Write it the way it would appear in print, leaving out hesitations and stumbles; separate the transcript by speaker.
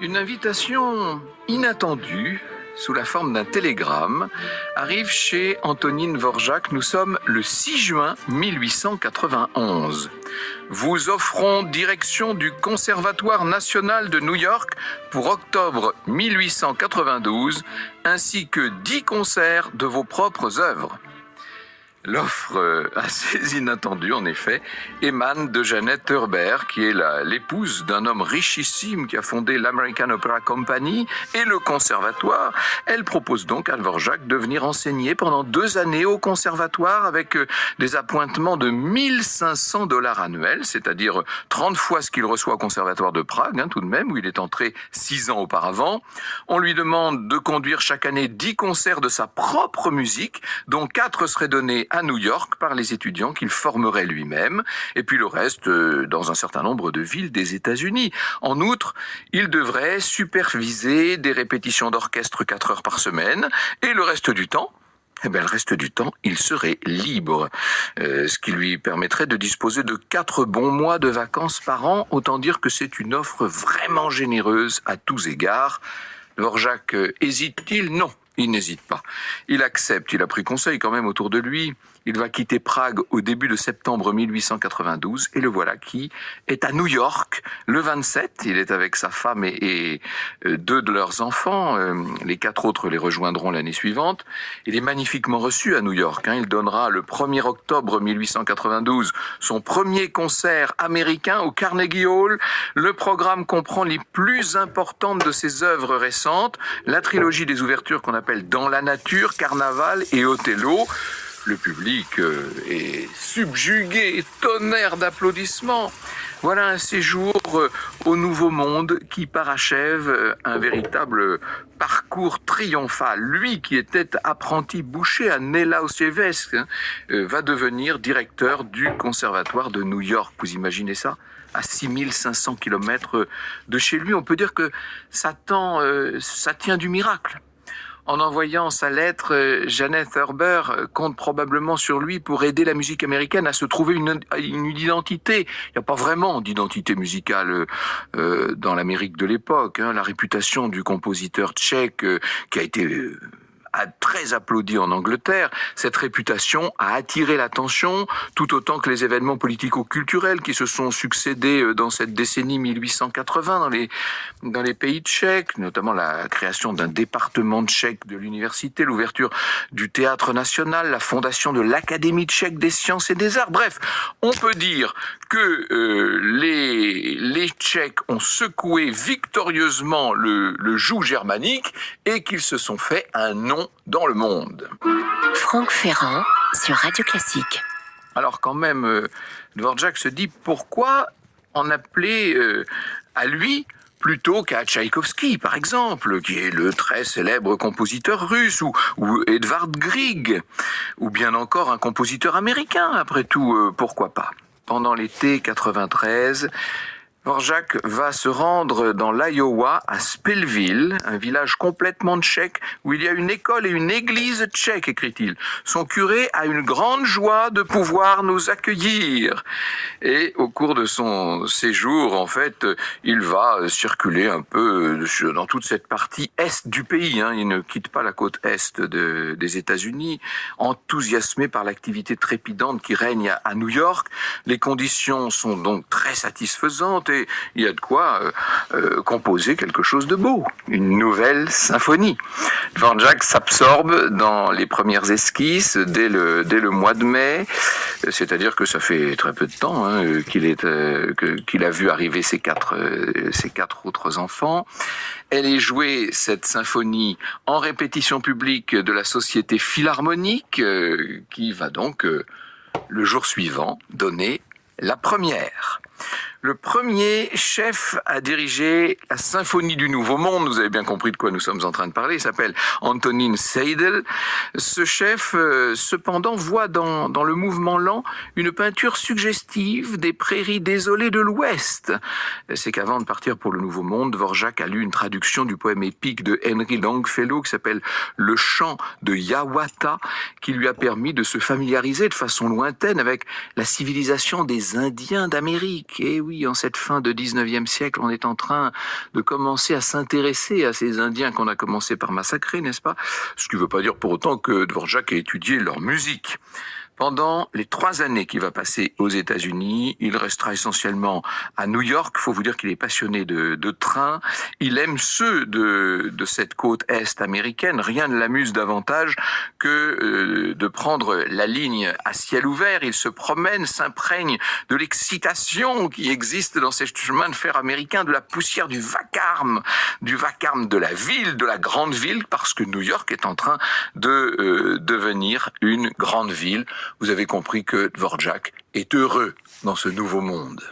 Speaker 1: Une invitation inattendue, sous la forme d'un télégramme, arrive chez Antonín Dvořák. Nous sommes le 6 juin 1891. Vous offrons direction du Conservatoire national de New York pour octobre 1892, ainsi que 10 concerts de vos propres œuvres. L'offre assez inattendue, en effet, émane de Jeannette Herbert, qui est l'épouse d'un homme richissime qui a fondé l'American Opera Company et le conservatoire. Elle propose donc à Dvořák de venir enseigner pendant 2 années au conservatoire avec des appointements de $1 500 annuels, c'est-à-dire 30 fois ce qu'il reçoit au conservatoire de Prague, tout de même, où il est entré 6 ans auparavant. On lui demande de conduire chaque année 10 concerts de sa propre musique, dont 4 seraient donnés à New York par les étudiants qu'il formerait lui-même, et puis le reste dans un certain nombre de villes des États-Unis. En outre, il devrait superviser des répétitions d'orchestre 4 heures par semaine, et le reste du temps, il serait libre, ce qui lui permettrait de disposer de 4 bons mois de vacances par an. Autant dire que c'est une offre vraiment généreuse à tous égards. Dvořák hésite-t-il? Non. Il n'hésite pas. Il accepte, il a pris conseil quand même autour de lui. Il va quitter Prague au début de septembre 1892 et le voilà qui est à New York le 27. Il est avec sa femme et 2 de leurs enfants. Les 4 autres les rejoindront l'année suivante. Il est magnifiquement reçu à New York. Il donnera le 1er octobre 1892 son premier concert américain au Carnegie Hall. Le programme comprend les plus importantes de ses œuvres récentes, la trilogie des ouvertures qu'on appelle Dans la nature, Carnaval et Othello. Le public est subjugué, tonnerre d'applaudissements. Voilà un séjour au Nouveau Monde qui parachève un véritable parcours triomphal. Lui qui était apprenti boucher à Nelausevsk va devenir directeur du conservatoire de New York. Vous imaginez ça ? À 6500 km de chez lui, on peut dire que ça tient du miracle. En envoyant sa lettre, Jeannette Herbert compte probablement sur lui pour aider la musique américaine à se trouver une identité. Il n'y a pas vraiment d'identité musicale dans l'Amérique de l'époque. La réputation du compositeur tchèque qui a été très applaudi en Angleterre, cette réputation a attiré l'attention tout autant que les événements politico-culturels qui se sont succédés dans cette décennie 1880 dans les pays tchèques, notamment la création d'un département tchèque de l'université, l'ouverture du théâtre national, la fondation de l'Académie tchèque des sciences et des arts. Bref, on peut dire que les Tchèques ont secoué victorieusement le joug germanique et qu'ils se sont fait un nom dans le monde.
Speaker 2: Franck Ferrand sur Radio Classique.
Speaker 1: Alors quand même, Dvořák se dit pourquoi en appeler à lui plutôt qu'à Tchaïkovski, par exemple, qui est le très célèbre compositeur russe, ou Edvard Grieg, ou bien encore un compositeur américain, après tout, pourquoi pas. Pendant l'été 93, Dvořák va se rendre dans l'Iowa, à Spellville, un village complètement tchèque, où il y a une école et une église tchèque, écrit-il. Son curé a une grande joie de pouvoir nous accueillir. Et au cours de son séjour, en fait, il va circuler un peu dans toute cette partie est du pays. Il ne quitte pas la côte est des États-Unis, enthousiasmé par l'activité trépidante qui règne à New York. Les conditions sont donc très satisfaisantes et il y a de quoi composer quelque chose de beau, une nouvelle symphonie. Dvořák s'absorbe dans les premières esquisses dès le mois de mai, c'est-à-dire que ça fait très peu de temps qu'il a vu arriver ses 4 autres enfants. Elle est jouée, cette symphonie, en répétition publique de la Société Philharmonique, qui va donc, le jour suivant, donner la première. Le premier chef à diriger la Symphonie du Nouveau Monde, vous avez bien compris de quoi nous sommes en train de parler, il s'appelle Antonín Seidl. Ce chef, cependant, voit dans le mouvement lent une peinture suggestive des prairies désolées de l'Ouest. C'est qu'avant de partir pour le Nouveau Monde, Dvořák a lu une traduction du poème épique de Henry Longfellow qui s'appelle Le chant de Hiawatha, qui lui a permis de se familiariser de façon lointaine avec la civilisation des Indiens d'Amérique. Et oui, oui, en cette fin de 19e siècle, on est en train de commencer à s'intéresser à ces Indiens qu'on a commencé par massacrer, n'est-ce pas? Ce qui ne veut pas dire pour autant que Dvorak ait étudié leur musique. Pendant les 3 années qu'il va passer aux États-Unis, il restera essentiellement à New York. Il faut vous dire qu'il est passionné de trains. Il aime ceux de cette côte est américaine. Rien ne l'amuse davantage que de prendre la ligne à ciel ouvert. Il se promène, s'imprègne de l'excitation qui existe dans ces chemins de fer américains, de la poussière du vacarme de la ville, de la grande ville, parce que New York est en train de devenir une grande ville. Vous avez compris que Dvorak est heureux dans ce nouveau monde.